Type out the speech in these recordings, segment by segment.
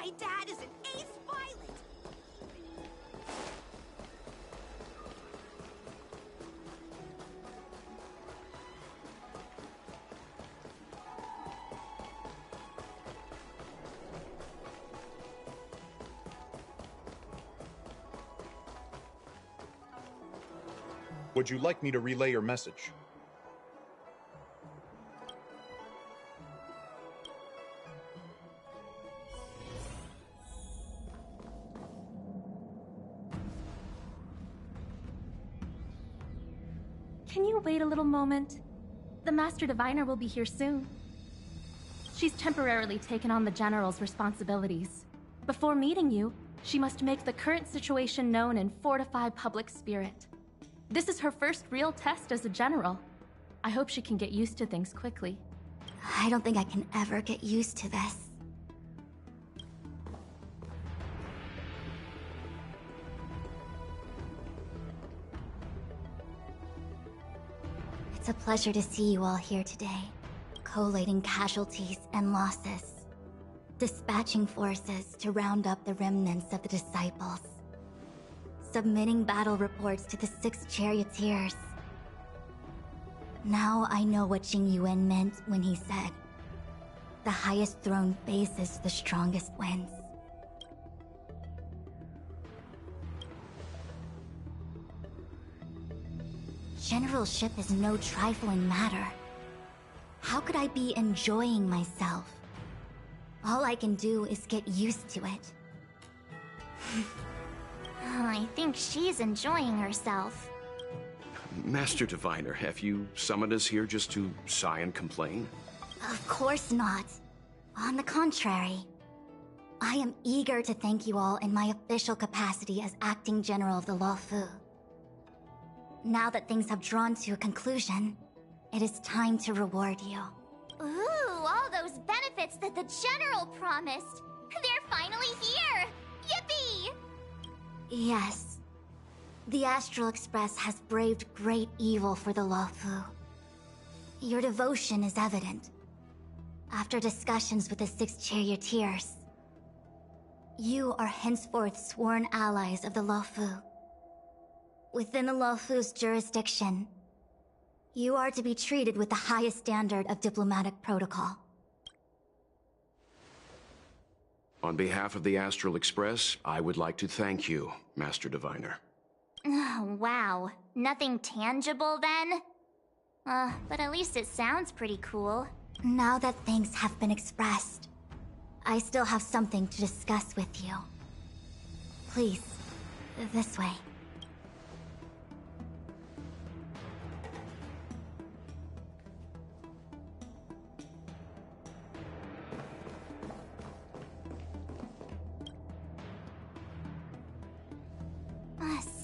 My dad is an ace pilot! Would you like me to relay your message? Can you wait a little moment? The Master Diviner will be here soon. She's temporarily taken on the General's responsibilities. Before meeting you, she must make the current situation known and fortify public spirit. This is her first real test as a General. I hope she can get used to things quickly. I don't think I can ever get used to this. It's a pleasure to see you all here today, collating casualties and losses, dispatching forces to round up the remnants of the disciples, submitting battle reports to the 6 charioteers. Now I know what Jing Yuan meant when he said, "The highest throne faces the strongest wins." Generalship is no trifling matter. How could I be enjoying myself? All I can do is get used to it. I think she's enjoying herself. Master Diviner, have you summoned us here just to sigh and complain? Of course not. On the contrary, I am eager to thank you all in my official capacity as acting general of the Luofu. Now that things have drawn to a conclusion, it is time to reward you. Ooh, all those benefits that the General promised! They're finally here! Yippee! Yes. The Astral Express has braved great evil for the Luofu. Your devotion is evident. After discussions with the 6 charioteers, you are henceforth sworn allies of the Luofu. Within the Luofu's jurisdiction, you are to be treated with the highest standard of diplomatic protocol. On behalf of the Astral Express, I would like to thank you, Master Diviner. Wow. Nothing tangible then? But at least it sounds pretty cool. Now that things have been expressed, I still have something to discuss with you. Please, this way.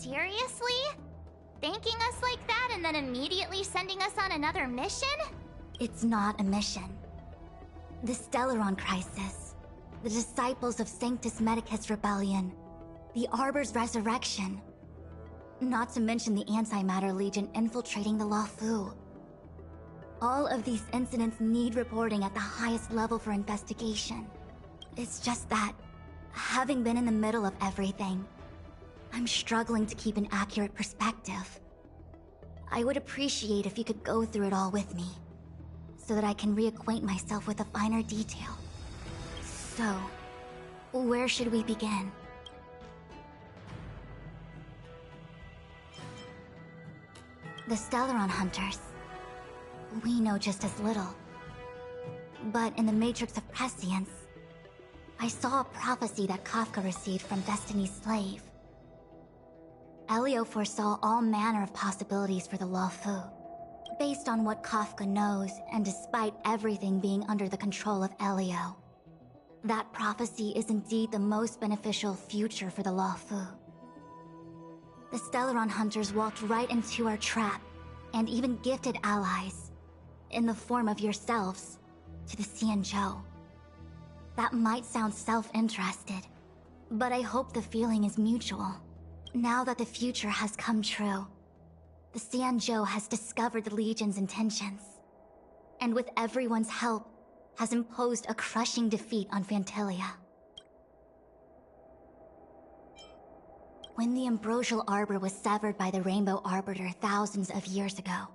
Seriously? Thanking us like that and then immediately sending us on another mission? It's not a mission. The Stellaron Crisis, the Disciples of Sanctus Medicus Rebellion, the Arbor's Resurrection, not to mention the Antimatter Legion infiltrating the Luofu. All of these incidents need reporting at the highest level for investigation. It's just that, having been in the middle of everything, I'm struggling to keep an accurate perspective. I would appreciate if you could go through it all with me, so that I can reacquaint myself with the finer detail. So, where should we begin? The Stellaron Hunters. We know just as little. But in the Matrix of Prescience, I saw a prophecy that Kafka received from Destiny's slave. Elio foresaw all manner of possibilities for the Luofu. Based on what Kafka knows, and despite everything being under the control of Elio, that prophecy is indeed the most beneficial future for the Luofu. The Stellaron Hunters walked right into our trap, and even gifted allies, in the form of yourselves, to the Xianzhou. That might sound self-interested, but I hope the feeling is mutual. Now that the future has come true, the Xianzhou has discovered the Legion's intentions, and with everyone's help, has imposed a crushing defeat on Phantilia. When the ambrosial arbor was severed by the Rainbow Arbiter thousands of years ago,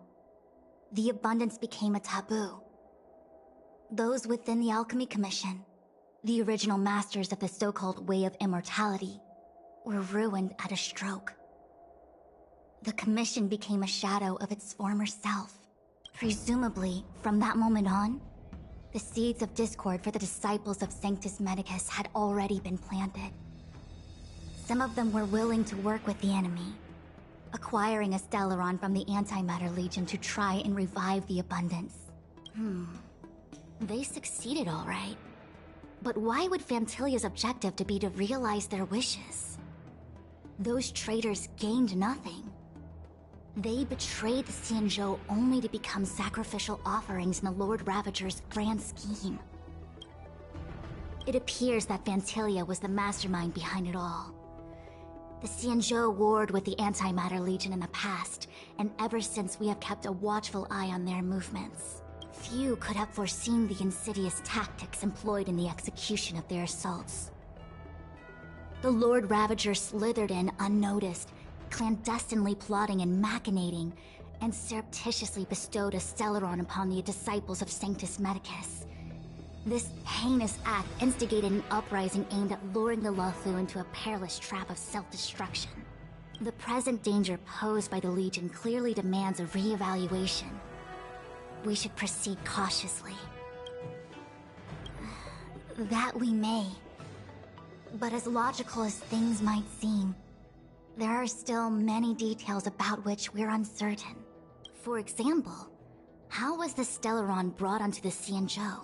the abundance became a taboo. Those within the Alchemy Commission, the original masters of the so-called Way of Immortality, were ruined at a stroke. The Commission became a shadow of its former self. Presumably, from that moment on, the seeds of discord for the disciples of Sanctus Medicus had already been planted. Some of them were willing to work with the enemy, acquiring a Stellaron from the Antimatter Legion to try and revive the abundance. They succeeded all right. But why would Fantilia's objective to be to realize their wishes? Those traitors gained nothing. They betrayed the Xianzhou only to become sacrificial offerings in the Lord Ravager's grand scheme. It appears that Fantilia was the mastermind behind it all. The Xianzhou warred with the Antimatter Legion in the past, and ever since we have kept a watchful eye on their movements. Few could have foreseen the insidious tactics employed in the execution of their assaults. The Lord Ravager slithered in unnoticed, clandestinely plotting and machinating, and surreptitiously bestowed a Stellaron upon the disciples of Sanctus Medicus. This heinous act instigated an uprising aimed at luring the Luofu into a perilous trap of self-destruction. The present danger posed by the Legion clearly demands a re-evaluation. We should proceed cautiously. That we may. But as logical as things might seem, there are still many details about which we're uncertain. For example, how was the Stellaron brought onto the Xianzhou?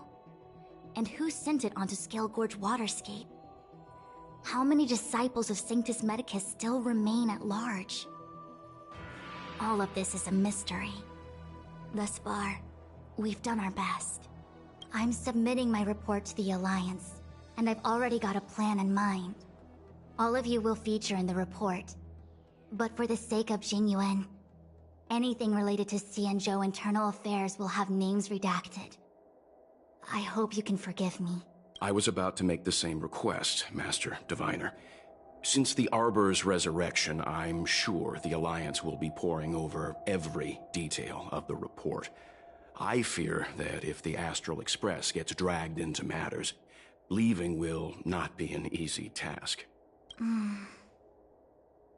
And who sent it onto Scale Gorge Waterscape? How many disciples of Sanctus Medicus still remain at large? All of this is a mystery. Thus far, we've done our best. I'm submitting my report to the Alliance, and I've already got a plan in mind. All of you will feature in the report. But for the sake of Jingyuan, anything related to Xianzhou internal affairs will have names redacted. I hope you can forgive me. I was about to make the same request, Master Diviner. Since the Arbor's resurrection, I'm sure the Alliance will be poring over every detail of the report. I fear that if the Astral Express gets dragged into matters, leaving will not be an easy task.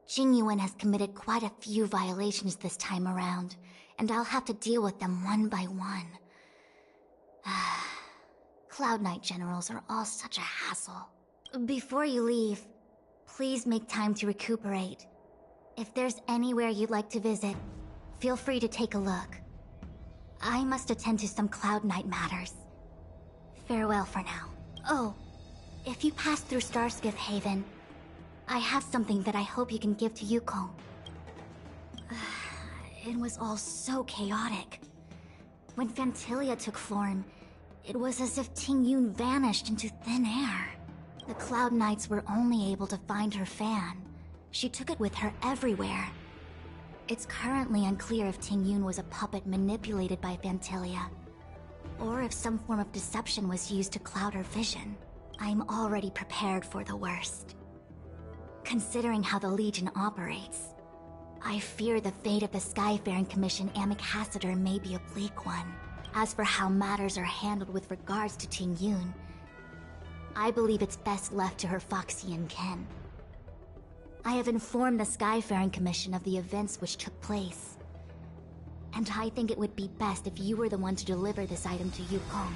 Jingyuan has committed quite a few violations this time around, and I'll have to deal with them one by one. Cloud Knight generals are all such a hassle. Before you leave, please make time to recuperate. If there's anywhere you'd like to visit, feel free to take a look. I must attend to some Cloud Knight matters. Farewell for now. Oh, if you pass through Starskiff Haven, I have something that I hope you can give to Yukong. It was all so chaotic. When Fantilia took form, it was as if Tingyun vanished into thin air. The Cloud Knights were only able to find her fan. She took it with her everywhere. It's currently unclear if Tingyun was a puppet manipulated by Fantilia, or if some form of deception was used to cloud her vision. I'm already prepared for the worst. Considering how the Legion operates, I fear the fate of the Skyfaring Commission Ambassador may be a bleak one. As for how matters are handled with regards to Tingyun, I believe it's best left to her Foxian ken. I have informed the Skyfaring Commission of the events which took place, and I think it would be best if you were the one to deliver this item to Yukong.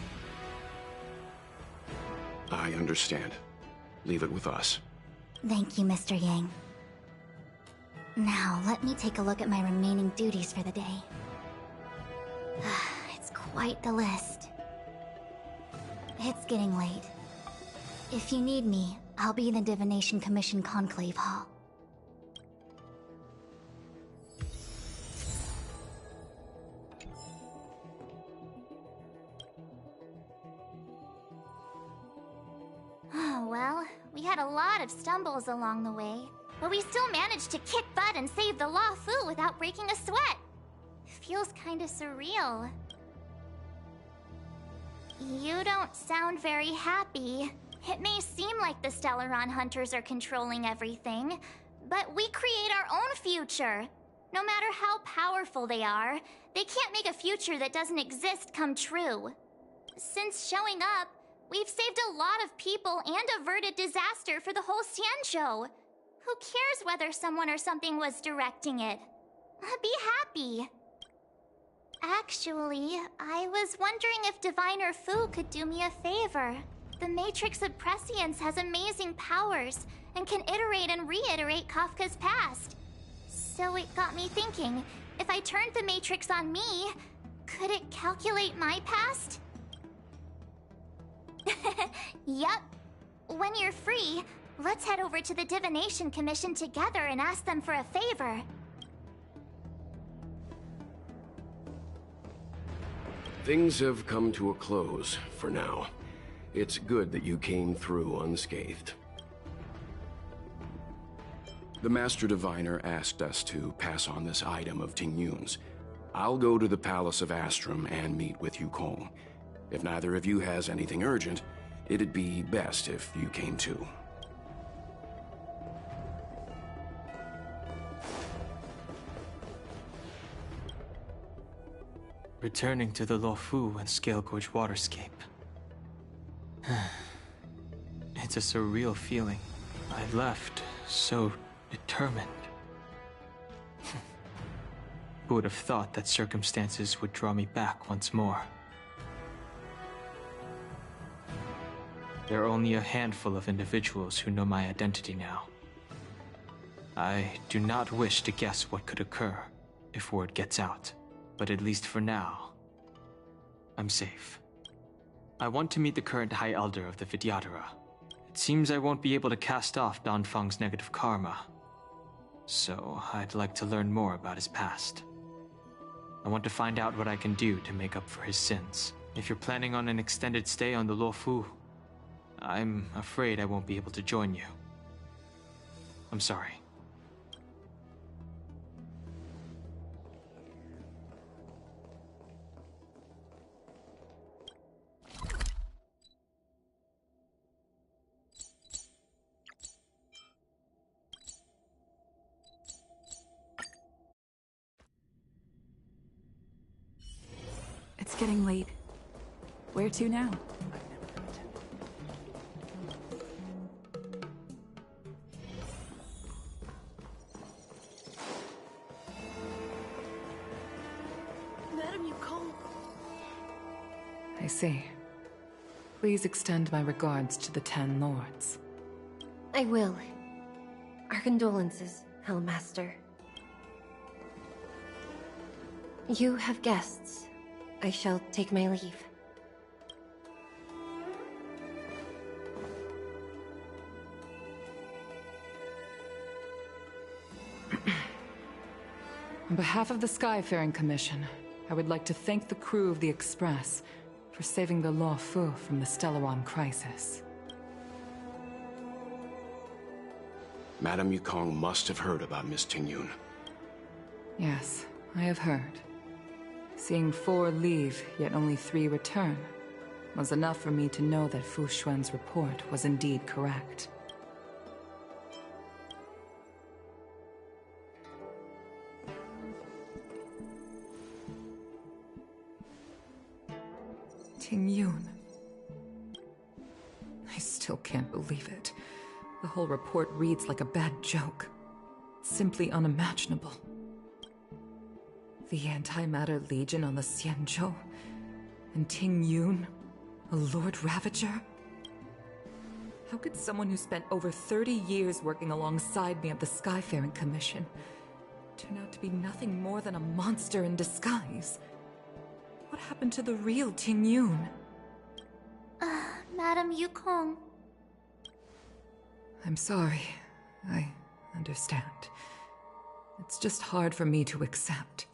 I understand. Leave it with us. Thank you, Mr. Yang. Now, let me take a look at my remaining duties for the day. It's quite the list. It's getting late. If you need me, I'll be in the Divination Commission Conclave Hall. Well, we had a lot of stumbles along the way, but we still managed to kick butt and save the Luofu without breaking a sweat. Feels kinda surreal. You don't sound very happy. It may seem like the Stellaron hunters are controlling everything, But we create our own future. No matter how powerful they are, they can't make a future that doesn't exist come true. Since showing up, we've saved a lot of people and averted disaster for the whole Xianzhou. Who cares whether someone or something was directing it? Be happy. Actually, I was wondering if Diviner Fu could do me a favor. The Matrix of Prescience has amazing powers and can iterate and reiterate Kafka's past. So it got me thinking, if I turned the Matrix on me, could it calculate my past? Yup. When you're free, let's head over to the Divination Commission together and ask them for a favor. Things have come to a close, for now. It's good that you came through unscathed. The Master Diviner asked us to pass on this item of Ting Yun's. I'll go to the Palace of Astrum and meet with Yukong. If neither of you has anything urgent, it'd be best if you came too. Returning to the Luofu and Scale Gorge waterscape. It's a surreal feeling. I left so determined. Who would have thought that circumstances would draw me back once more? There are only a handful of individuals who know my identity now. I do not wish to guess what could occur if word gets out. But at least for now, I'm safe. I want to meet the current High Elder of the Vidyadhara. It seems I won't be able to cast off Danfeng's negative karma. So I'd like to learn more about his past. I want to find out what I can do to make up for his sins. If you're planning on an extended stay on the Luofu, I'm afraid I won't be able to join you. I'm sorry. It's getting late. Where to now? Madam Yukong. I see. Please extend my regards to the 10 lords. I will. Our condolences, Hellmaster. You have guests. I shall take my leave. On behalf of the Skyfaring Commission, I would like to thank the crew of the Express for saving the Luofu from the Stellaron crisis. Madame Yukong must have heard about Miss Ting Yun. Yes, I have heard. Seeing 4 leave, yet only 3 return, was enough for me to know that Fu Xuan's report was indeed correct. Ting Yun. I still can't believe it. The whole report reads like a bad joke. Simply unimaginable. The Antimatter Legion on the Xianzhou, and Ting Yun, a Lord Ravager? How could someone who spent over 30 years working alongside me at the Skyfaring Commission turn out to be nothing more than a monster in disguise? What happened to the real Ting Yun? Madam Yukong. I'm sorry. I understand. It's just hard for me to accept.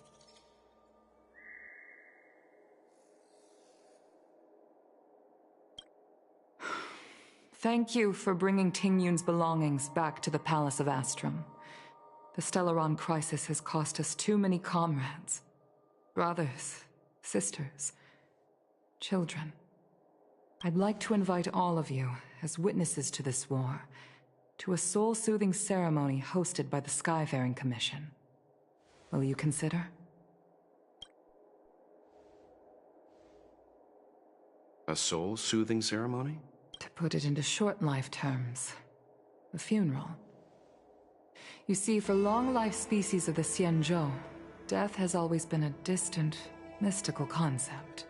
Thank you for bringing Ting Yun's belongings back to the Palace of Astrum. The Stellaron crisis has cost us too many comrades. Brothers, sisters, children. I'd like to invite all of you as witnesses to this war to a soul-soothing ceremony hosted by the Skyfaring Commission. Will you consider? A soul-soothing ceremony? To put it into short life terms, a funeral. You see, for long-life species of the Xianzhou, death has always been a distant, mystical concept.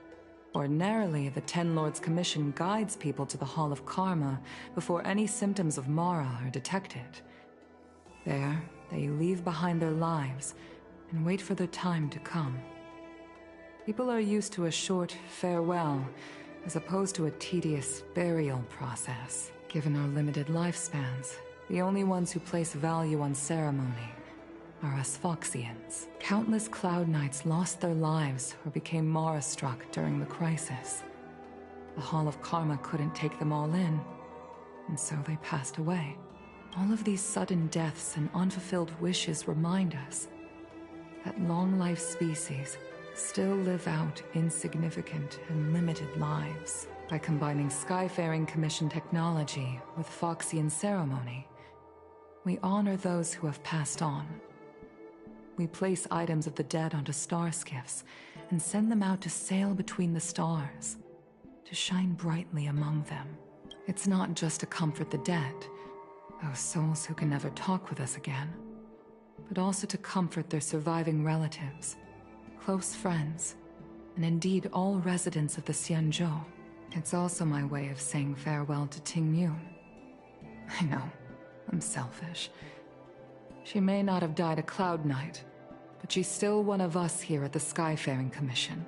Ordinarily, the Ten Lords Commission guides people to the Hall of Karma before any symptoms of Mara are detected. There, they leave behind their lives and wait for their time to come. People are used to a short farewell as opposed to a tedious burial process. Given our limited lifespans, the only ones who place value on ceremony are us Foxians. Countless Cloud Knights lost their lives or became Mara-struck during the crisis. The Hall of Karma couldn't take them all in, and so they passed away. All of these sudden deaths and unfulfilled wishes remind us that long-life species still live out insignificant and limited lives. By combining Skyfaring Commission technology with Foxian ceremony, we honor those who have passed on. We place items of the dead onto star skiffs and send them out to sail between the stars, to shine brightly among them. It's not just to comfort the dead, those souls who can never talk with us again, but also to comfort their surviving relatives, close friends, and indeed all residents of the Xianzhou. It's also my way of saying farewell to Ting Yun. I know, I'm selfish. She may not have died a Cloud Knight, but she's still one of us here at the Skyfaring Commission.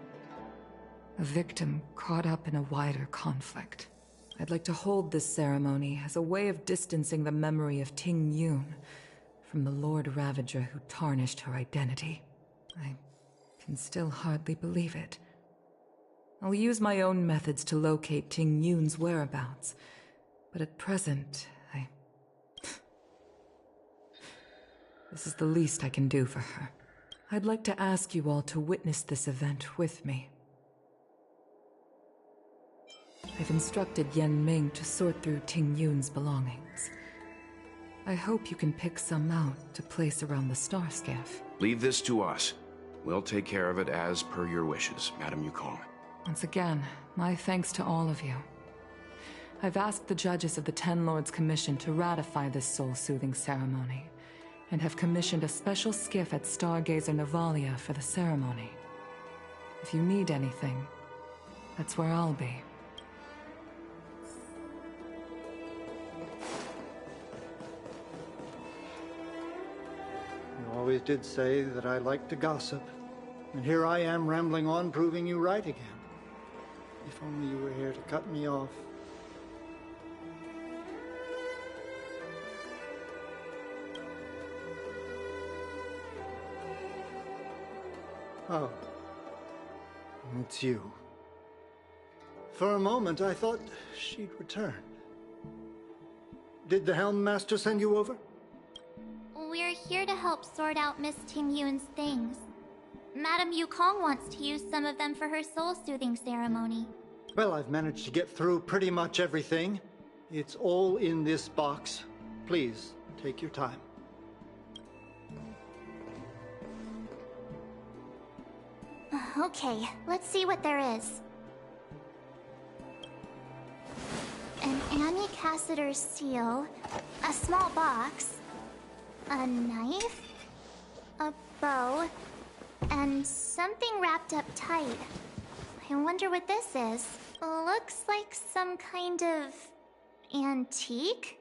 A victim caught up in a wider conflict. I'd like to hold this ceremony as a way of distancing the memory of Ting Yun from the Lord Ravager who tarnished her identity. I can still hardly believe it. I'll use my own methods to locate Ting Yun's whereabouts, but at present, this is the least I can do for her. I'd like to ask you all to witness this event with me. I've instructed Yan Ming to sort through Ting Yun's belongings. I hope you can pick some out to place around the star skiff. Leave this to us. We'll take care of it as per your wishes, Madame Yukong. Once again, my thanks to all of you. I've asked the judges of the Ten Lords Commission to ratify this soul-soothing ceremony, and have commissioned a special skiff at Stargazer Navalia for the ceremony. If you need anything, that's where I'll be. You always did say that I like to gossip, and here I am rambling on, proving you right again. If only you were here to cut me off. Oh, it's you. For a moment, I thought she'd returned. Did the Helm Master send you over? We're here to help sort out Miss Ting Yun's things. Madame Yukong wants to use some of them for her soul-soothing ceremony. Well, I've managed to get through pretty much everything. It's all in this box. Please, take your time. Okay, let's see what there is. An Annie Cassiter's seal, a small box, a knife, a bow, and something wrapped up tight. I wonder what this is. Looks like some kind of antique?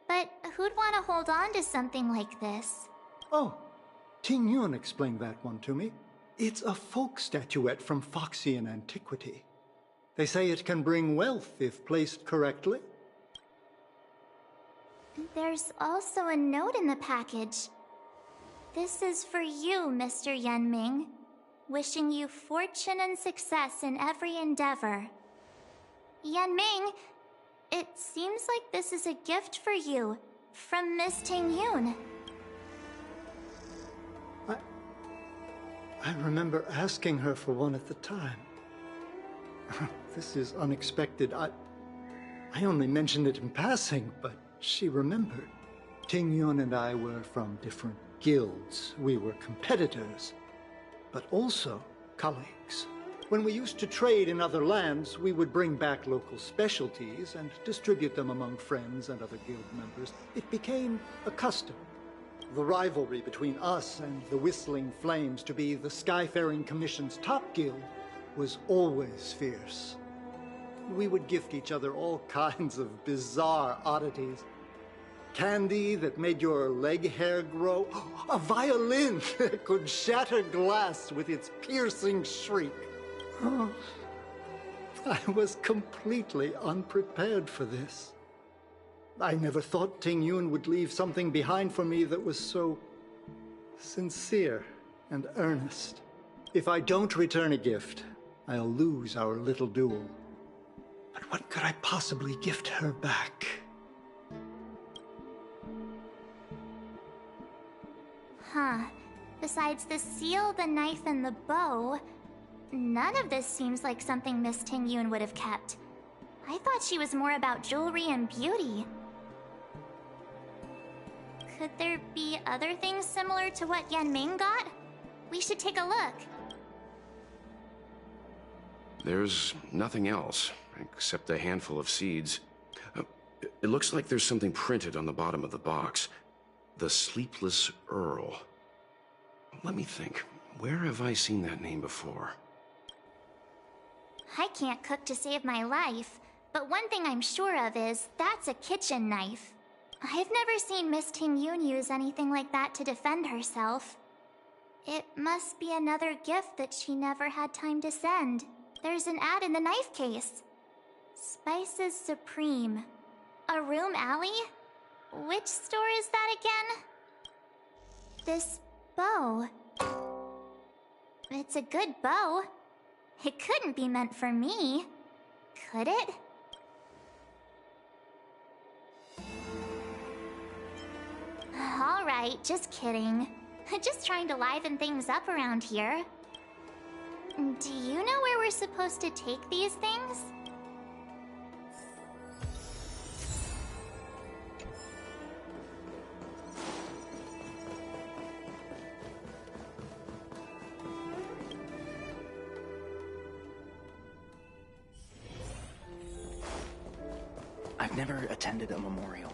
But who'd want to hold on to something like this? Oh, Ting Yun explained that one to me. It's a folk statuette from Foxian antiquity. They say it can bring wealth if placed correctly. There's also a note in the package. This is for you, Mr. Yan Ming. Wishing you fortune and success in every endeavor. Yan Ming, it seems like this is a gift for you from Miss Ting Yun. I remember asking her for one at the time. This is unexpected. I only mentioned it in passing, but She remembered. Ting Yun and I were from different guilds. We were competitors, but also colleagues. When we used to trade in other lands, we would bring back local specialties and distribute them among friends and other guild members. It became a custom. The rivalry between us and the Whistling Flames, to be the Skyfaring Commission's top guild, was always fierce. We would gift each other all kinds of bizarre oddities. Candy that made your leg hair grow. A violin that could shatter glass with its piercing shriek. Oh, I was completely unprepared for this. I never thought Ting Yun would leave something behind for me that was so sincere and earnest. If I don't return a gift, I'll lose our little duel. But what could I possibly gift her back? Huh. Besides the seal, the knife, and the bow, none of this seems like something Miss Ting Yun would have kept. I thought she was more about jewelry and beauty. Could there be other things similar to what Yan Ming got? We should take a look. There's nothing else, except a handful of seeds. It looks like there's something printed on the bottom of the box. The Sleepless Earl. Let me think. Where have I seen that name before? I can't cook to save my life, but one thing I'm sure of is that's a kitchen knife. I've never seen Miss Ting Yun use anything like that to defend herself. It must be another gift that she never had time to send. There's an ad in the knife case. Spices Supreme. A room alley? Which store is that again? This bow. It's a good bow. It couldn't be meant for me, could it? Alright, just kidding. Just trying to liven things up around here. Do you know where we're supposed to take these things? I've never attended a memorial.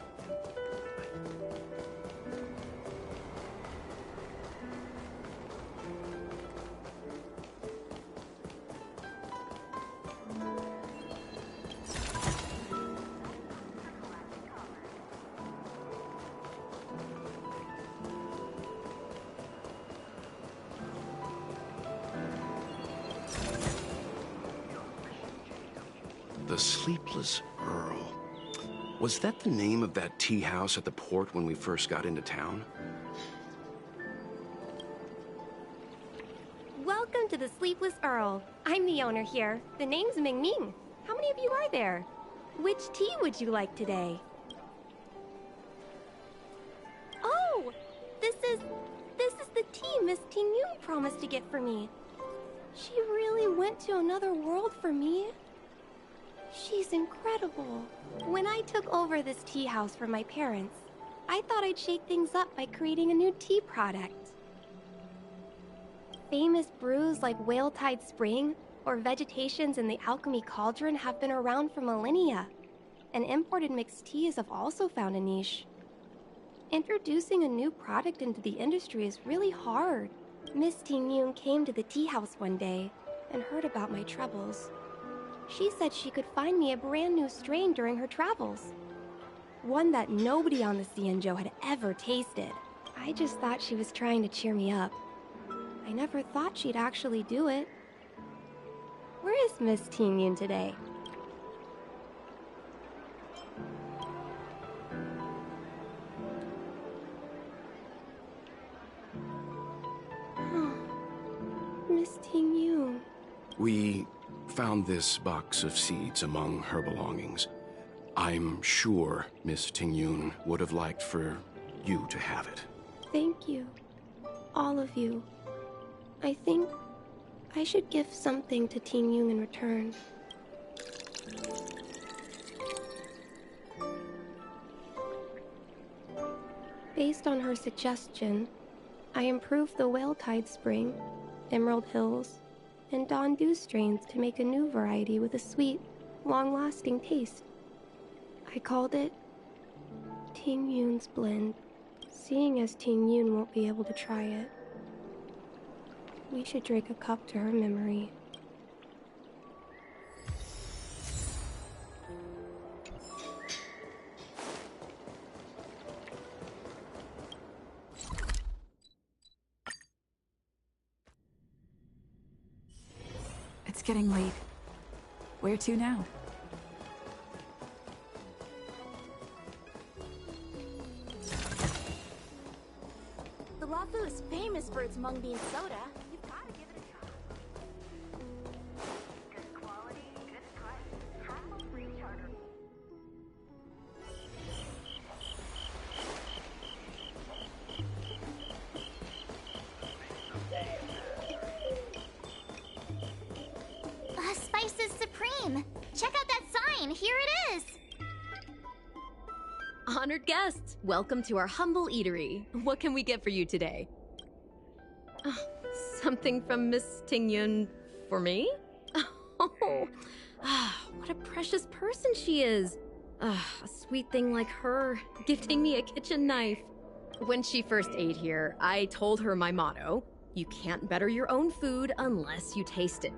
The Sleepless Earl. Was that the name of that tea house at the port when we first got into town? Welcome to the Sleepless Earl. I'm the owner here. The name's Ming Ming. How many of you are there? Which tea would you like today? Oh! This is the tea Miss Ting Yun promised to get for me. She really went to another world for me. She's incredible. When I took over this tea house from my parents, I thought I'd shake things up by creating a new tea product. Famous brews like Whale Tide Spring or Vegetations in the Alchemy Cauldron have been around for millennia, and imported mixed teas have also found a niche. Introducing a new product into the industry is really hard. Miss Ting Yun came to the tea house one day and heard about my troubles. She said she could find me a brand new strain during her travels. One that nobody on the Xianzhou had ever tasted. I just thought she was trying to cheer me up. I never thought she'd actually do it. Where is Miss Ting Yun today? Miss Ting Yun. We found this box of seeds among her belongings. I'm sure Miss Ting Yun would have liked for you to have it. Thank you. All of you. I think I should give something to Ting Yun in return. Based on her suggestion, I improved the Whale Tide Spring, Emerald Hills, and Dawn Dew strains to make a new variety with a sweet, long-lasting taste. I called it Ting Yun's Blend, seeing as Ting Yun won't be able to try it. We should drink a cup to her memory. It's getting late. Where to now? The Lafu is famous for its mung bean soda. You've got to give it a try. Good quality, good price. Humble recharger. Spices Supreme! Check out that sign! Here it is! Honored guests, welcome to our humble eatery. What can we get for you today? Something from Miss Ting Yun for me? Oh, what a precious person she is. A sweet thing like her, gifting me a kitchen knife. When she first ate here, I told her my motto, you can't better your own food unless you taste it.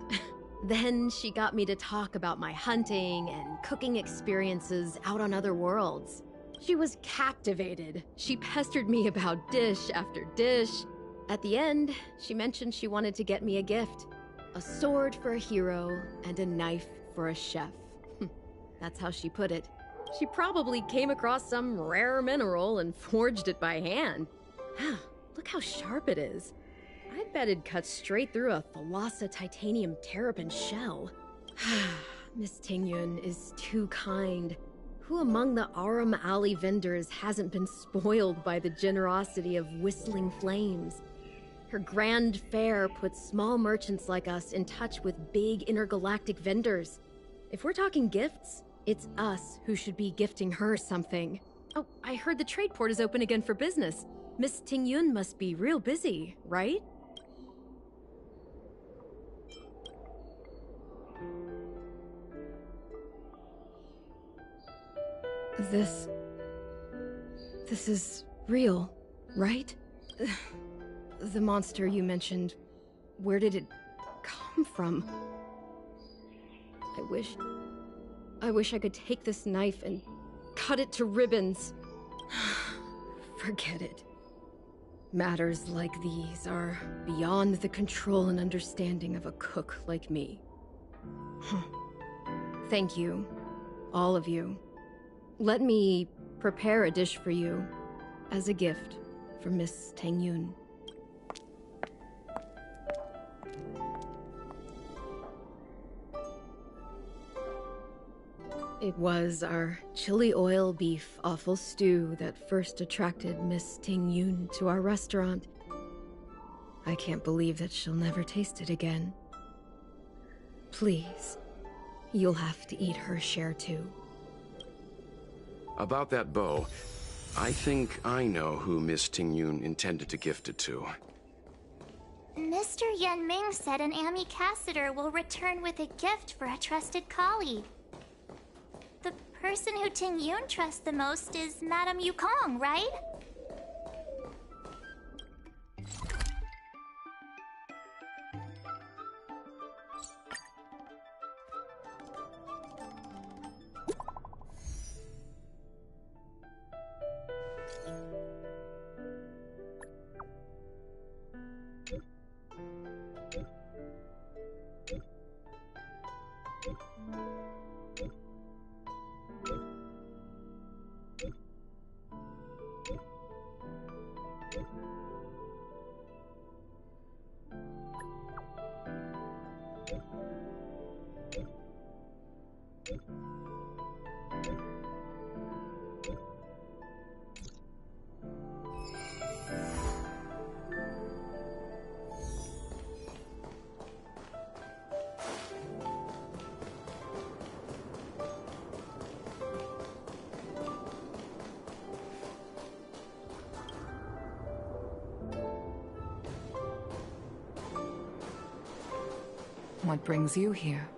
Then she got me to talk about my hunting and cooking experiences out on other worlds. She was captivated. She pestered me about dish after dish. At the end, she mentioned she wanted to get me a gift. A sword for a hero and a knife for a chef. That's how she put it. She probably came across some rare mineral and forged it by hand. Look how sharp it is. I bet it cuts straight through a Thalassa titanium terrapin shell. Miss Ting Yun is too kind. Who among the Aram Alley vendors hasn't been spoiled by the generosity of whistling flames? Her grand fare puts small merchants like us in touch with big intergalactic vendors. If we're talking gifts, it's us who should be gifting her something. Oh, I heard the trade port is open again for business. Miss Ting Yun must be real busy, right? This is real, right? The monster you mentioned, where did it come from? I wish I could take this knife and cut it to ribbons. Forget it. Matters like these are beyond the control and understanding of a cook like me. Thank you, all of you. Let me prepare a dish for you as a gift from Miss Ting Yun. It was our chili oil beef offal stew that first attracted Miss Ting Yun to our restaurant. I can't believe that she'll never taste it again. Please, you'll have to eat her share too. About that bow, I think I know who Miss Ting Yun intended to gift it to. Mr. Yan Ming said an Ami Cassider will return with a gift for a trusted colleague. The person who Ting Yun trusts the most is Madame Yukong, right? What brings you here?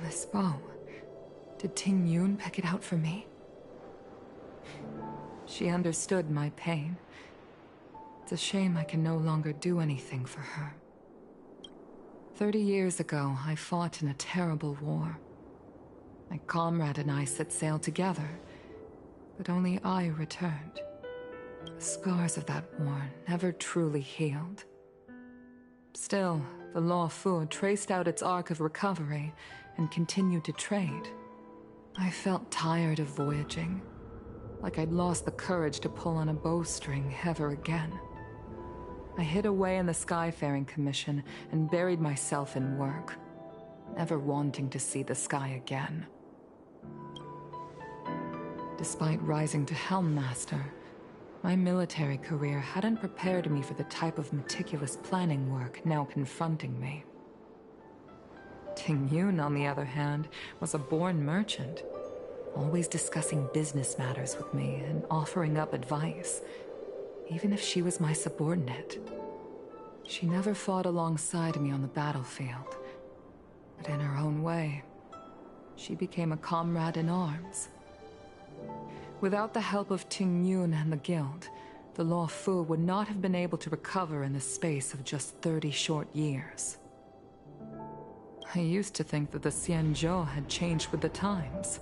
This bow. Did Ting Yun pick it out for me? She understood my pain. It's a shame I can no longer do anything for her. 30 years ago, I fought in a terrible war. My comrade and I set sail together, but only I returned. The scars of that war never truly healed. Still, the Law Fu traced out its arc of recovery and continued to trade. I felt tired of voyaging, like I'd lost the courage to pull on a bowstring ever again. I hid away in the Skyfaring Commission and buried myself in work, never wanting to see the sky again. Despite rising to Helm Master, my military career hadn't prepared me for the type of meticulous planning work now confronting me. Ting Yun, on the other hand, was a born merchant, always discussing business matters with me and offering up advice, even if she was my subordinate. She never fought alongside me on the battlefield, but in her own way, she became a comrade in arms. Without the help of Ting Yun and the Guild, the Law Fu would not have been able to recover in the space of just 30 short years. I used to think that the Xianzhou had changed with the times.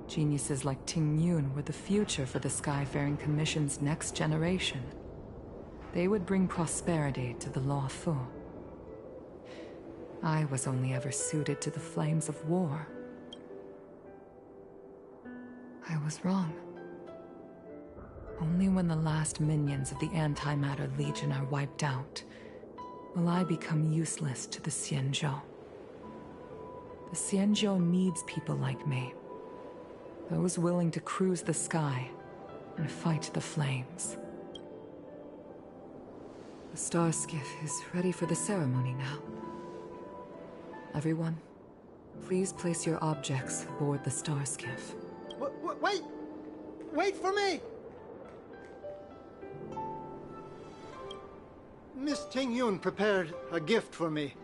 Geniuses like Ting Yun were the future for the Skyfaring Commission's next generation. They would bring prosperity to the Law Fu. I was only ever suited to the flames of war. I was wrong. Only when the last minions of the Antimatter Legion are wiped out will I become useless to the Xianzhou. The Xianzhou needs people like me. Those willing to cruise the sky and fight the flames. The star skiff is ready for the ceremony now. Everyone, please place your objects aboard the star skiff. Wait! Wait for me! Miss Ting Yun prepared a gift for me.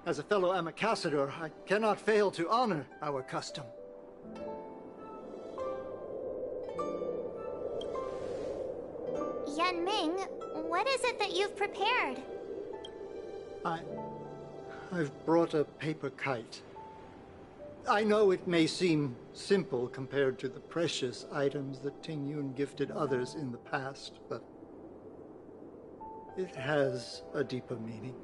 As a fellow ambassador, I cannot fail to honor our custom. Yan Ming, what is it that you've prepared? I've brought a paper kite. I know it may seem simple compared to the precious items that Ting Yun gifted others in the past, but it has a deeper meaning.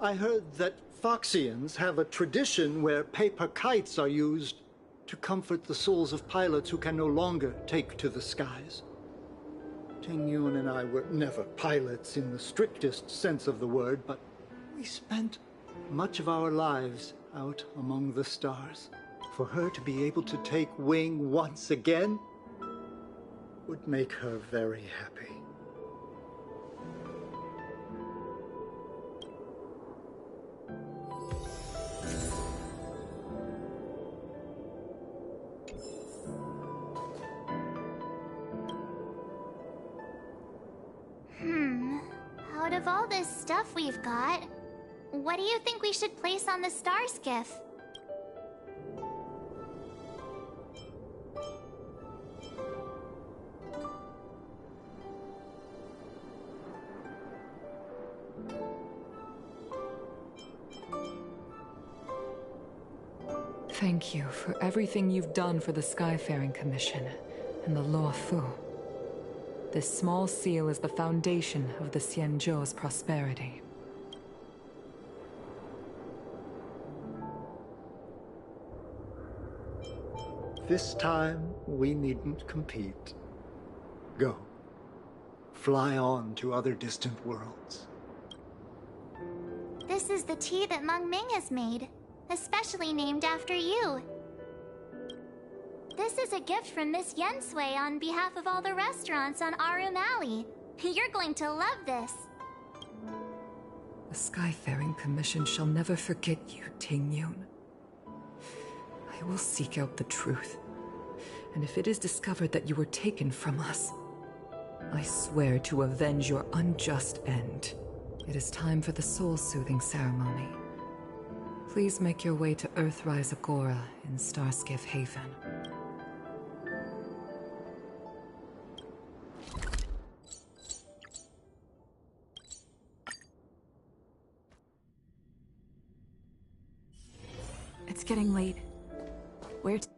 I heard that Foxians have a tradition where paper kites are used to comfort the souls of pilots who can no longer take to the skies. Ting Yun and I were never pilots in the strictest sense of the word, but we spent much of our lives out among the stars. For her to be able to take wing once again would make her very happy. Out of all this stuff we've got, what do you think we should place on the star skiff? Thank you for everything you've done for the Skyfaring Commission and the Law Fu. This small seal is the foundation of the Xianzhou's prosperity. This time, we needn't compete. Go. Fly on to other distant worlds. This is the tea that Meng Ming has made, especially named after you. This is a gift from Miss Yensui on behalf of all the restaurants on Arum Alley. You're going to love this. The Skyfaring Commission shall never forget you, Ting Yun. I will seek out the truth. And if it is discovered that you were taken from us, I swear to avenge your unjust end. It is time for the soul-soothing ceremony. Please make your way to Earthrise Agora in Starskiff Haven. It's getting late. Where to?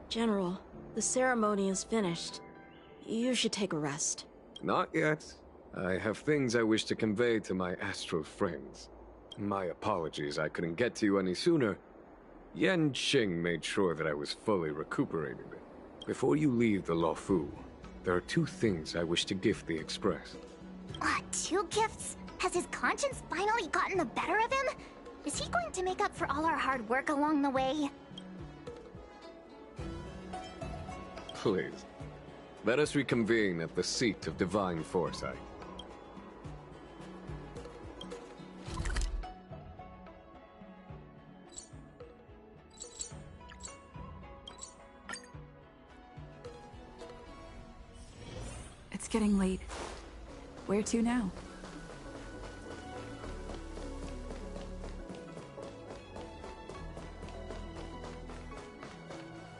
General, the ceremony is finished. You should take a rest. Not yet. I have things I wish to convey to my astral friends. My apologies I couldn't get to you any sooner. Yen Qing made sure that I was fully recuperated. Before you leave the Luofu, there are 2 things I wish to gift the Express. 2 gifts? Has his conscience finally gotten the better of him? Is he going to make up for all our hard work along the way? Please, let us reconvene at the seat of divine foresight. It's getting late. Where to now?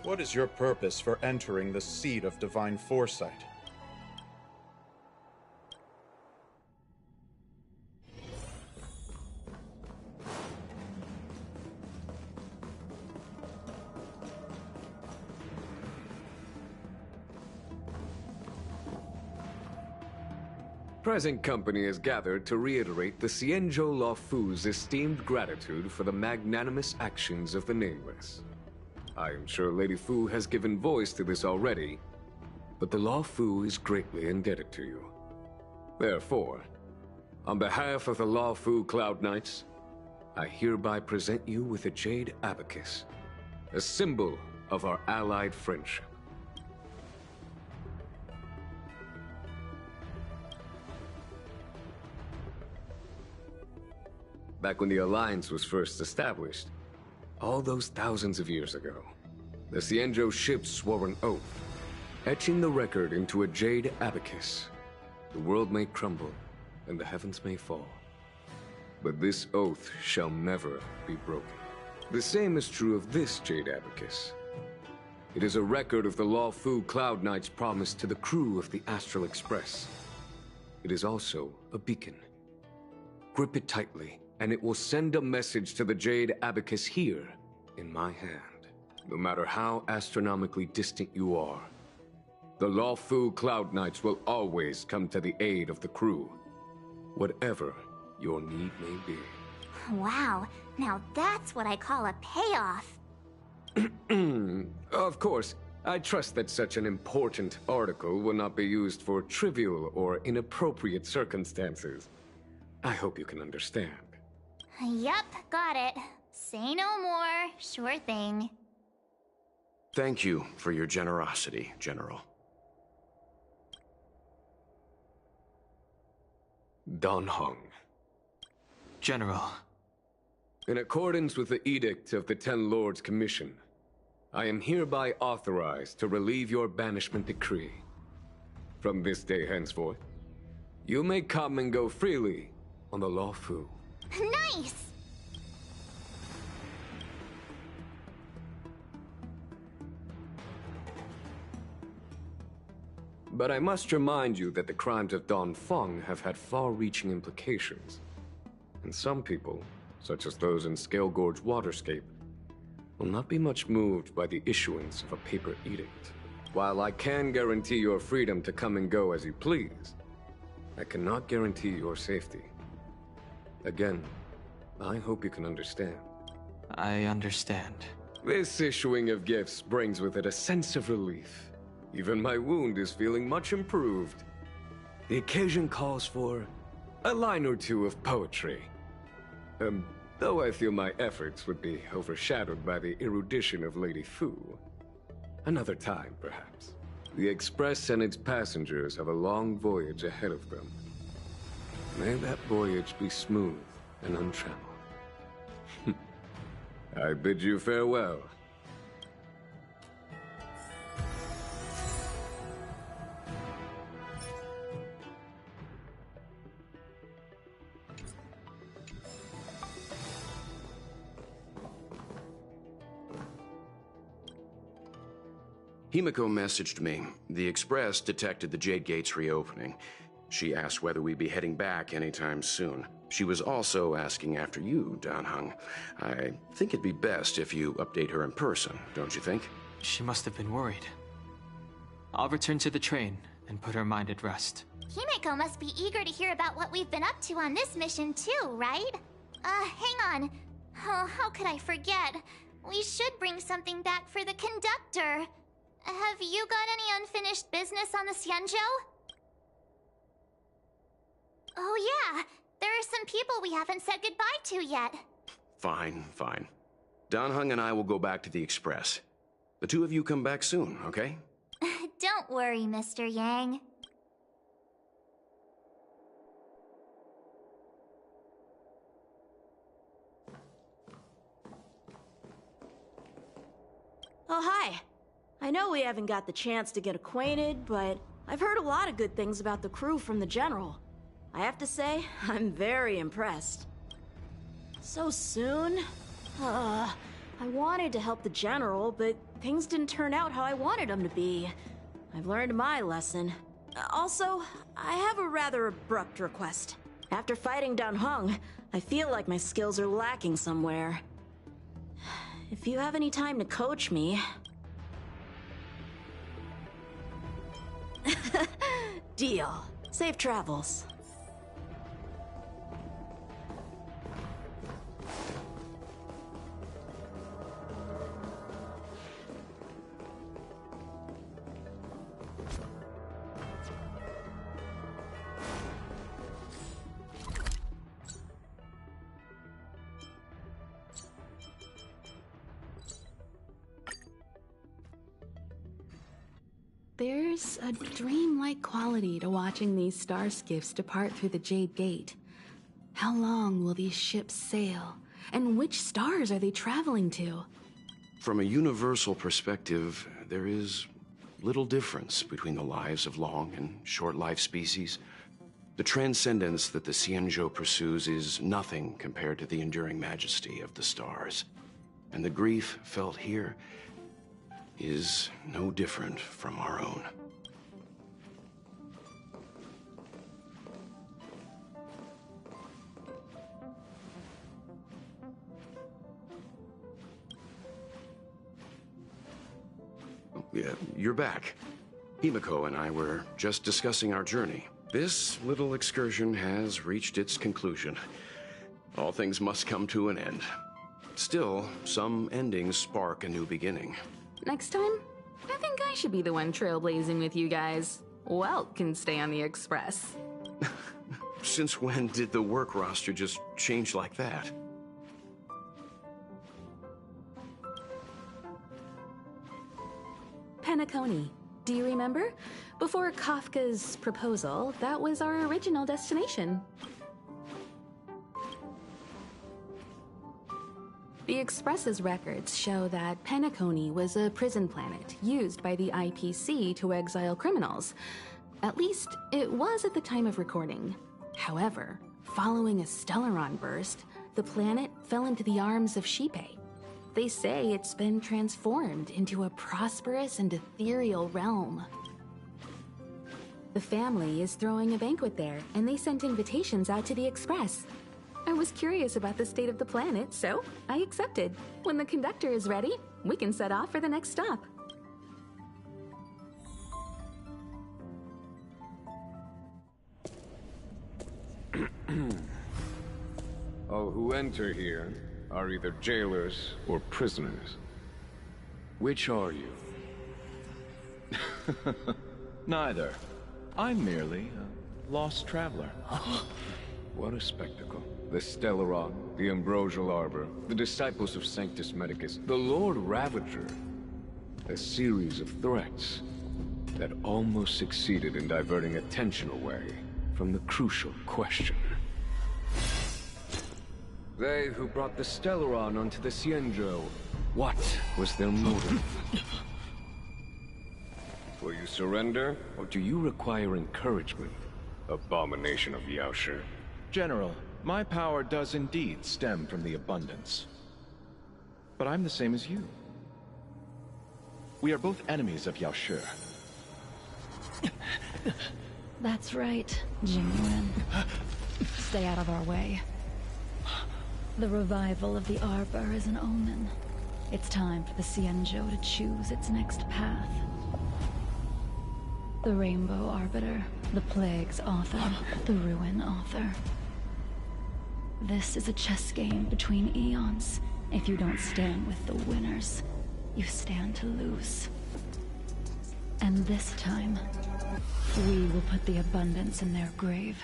What is your purpose for entering the seat of divine foresight? Present company is gathered to reiterate the Xianzhou Luofu's esteemed gratitude for the magnanimous actions of the Nameless. I am sure Lady Fu has given voice to this already, but the Luofu is greatly indebted to you. Therefore, on behalf of the Luofu Cloud Knights, I hereby present you with a Jade Abacus, a symbol of our allied friendship. Back when the Alliance was first established, all those thousands of years ago, the Xianzhou ships swore an oath, etching the record into a Jade Abacus. The world may crumble, and the heavens may fall, but this oath shall never be broken. The same is true of this Jade Abacus. It is a record of the Luofu Cloud Knight's promise to the crew of the Astral Express. It is also a beacon. Grip it tightly, and it will send a message to the Jade Abacus here, in my hand. No matter how astronomically distant you are, the Luofu Cloud Knights will always come to the aid of the crew, whatever your need may be. Wow, now that's what I call a payoff. Of course, I trust that such an important article will not be used for trivial or inappropriate circumstances. I hope you can understand. Yup, got it. Say no more. Sure thing. Thank you for your generosity, General. Dan Heng. General. In accordance with the Edict of the Ten Lords Commission, I am hereby authorized to relieve your banishment decree. From this day henceforth, you may come and go freely on the Luofu. Nice! But I must remind you that the crimes of Dongfeng have had far-reaching implications. And some people, such as those in Scale Gorge Waterscape, will not be much moved by the issuance of a paper edict. While I can guarantee your freedom to come and go as you please, I cannot guarantee your safety. Again, I hope you can understand. I understand. This issuing of gifts brings with it a sense of relief. Even my wound is feeling much improved. The occasion calls for a line or two of poetry. Though I feel my efforts would be overshadowed by the erudition of Lady Fu. Another time, perhaps. The Express and its passengers have a long voyage ahead of them. May that voyage be smooth and untrammeled. I bid you farewell. Himiko messaged me. The Express detected the Jade Gate's reopening. She asked whether we'd be heading back anytime soon. She was also asking after you, Dan-Heng. I think it'd be best if you update her in person, don't you think? She must have been worried. I'll return to the train and put her mind at rest. Himiko must be eager to hear about what we've been up to on this mission too, right? Hang on. Oh, how could I forget? We should bring something back for the conductor. Have you got any unfinished business on the Xianzhou? Oh yeah, there are some people we haven't said goodbye to yet. Fine. Dan-Heng and I will go back to the Express. The two of you come back soon, okay? Don't worry, Mr. Yang. Oh, hi. I know we haven't got the chance to get acquainted, but I've heard a lot of good things about the crew from the General. I have to say, I'm very impressed. So soon? I wanted to help the General, but things didn't turn out how I wanted them to be. I've learned my lesson. Also, I have a rather abrupt request. After fighting Dan-Heng, I feel like my skills are lacking somewhere. If you have any time to coach me... Deal. Safe travels. There's a dreamlike quality to watching these star skiffs depart through the Jade Gate. How long will these ships sail? And which stars are they traveling to? From a universal perspective, there is little difference between the lives of long and short-lived species. The transcendence that the Xianzhou pursues is nothing compared to the enduring majesty of the stars. And the grief felt here is no different from our own. Yeah, you're back. Himiko and I were just discussing our journey. This little excursion has reached its conclusion. All things must come to an end. Still, some endings spark a new beginning. Next time, I think I should be the one trailblazing with you guys. Welt can stay on the Express. Since when did the work roster just change like that? Penacony. Do you remember? Before Kafka's proposal, that was our original destination. The Express's records show that Penacony was a prison planet used by the IPC to exile criminals. At least, it was at the time of recording. However, following a Stellaron burst, the planet fell into the arms of Xipe. They say it's been transformed into a prosperous and ethereal realm. The family is throwing a banquet there, and they sent invitations out to the Express. I was curious about the state of the planet, so I accepted. When the conductor is ready, we can set off for the next stop. All who enter here are either jailers or prisoners. Which are you? Neither. I'm merely a lost traveler. What a spectacle. The Stellaron, the Ambrosial Arbor, the Disciples of Sanctus Medicus, the Lord Ravager. A series of threats that almost succeeded in diverting attention away from the crucial question. They who brought the Stellaron onto the Xianzhou, what was their motive? Will you surrender, or do you require encouragement? Abomination of Yaoshi. General, my power does indeed stem from the abundance. But I'm the same as you. We are both enemies of Yaoshi. That's right, Jingyuan. Stay out of our way. The revival of the Arbor is an omen. It's time for the Xianzhou to choose its next path. The Rainbow Arbiter, the Plague's author, the Ruin author. This is a chess game between eons. If you don't stand with the winners, you stand to lose. And this time, we will put the abundance in their grave.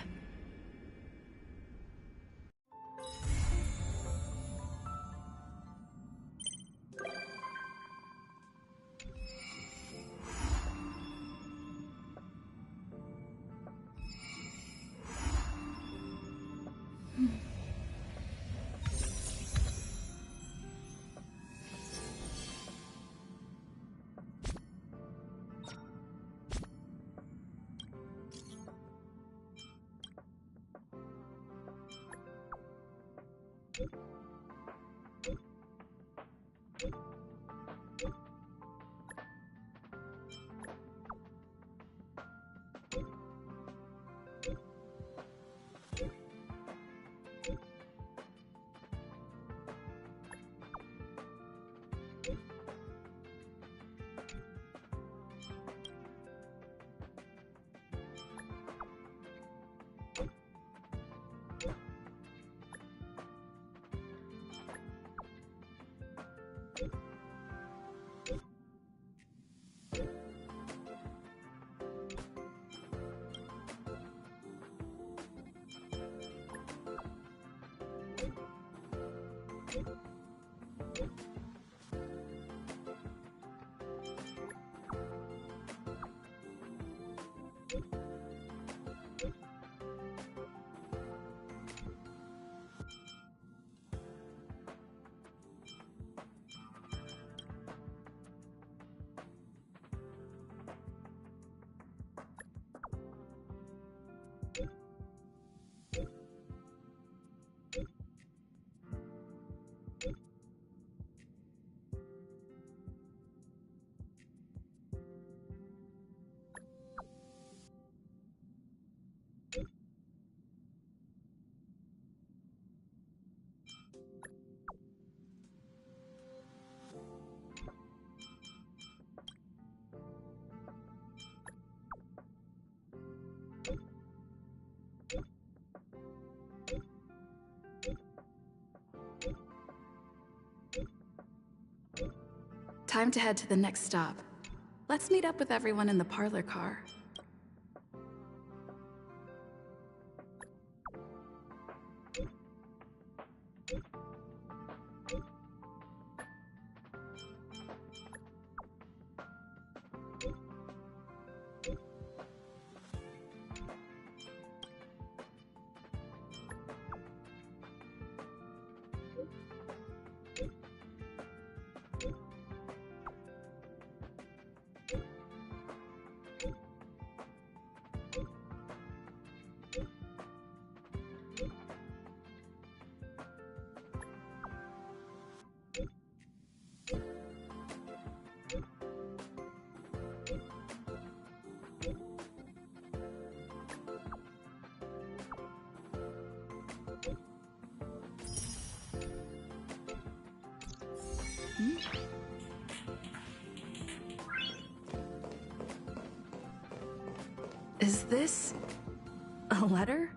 Time to head to the next stop. Let's meet up with everyone in the parlor car. Is this a letter?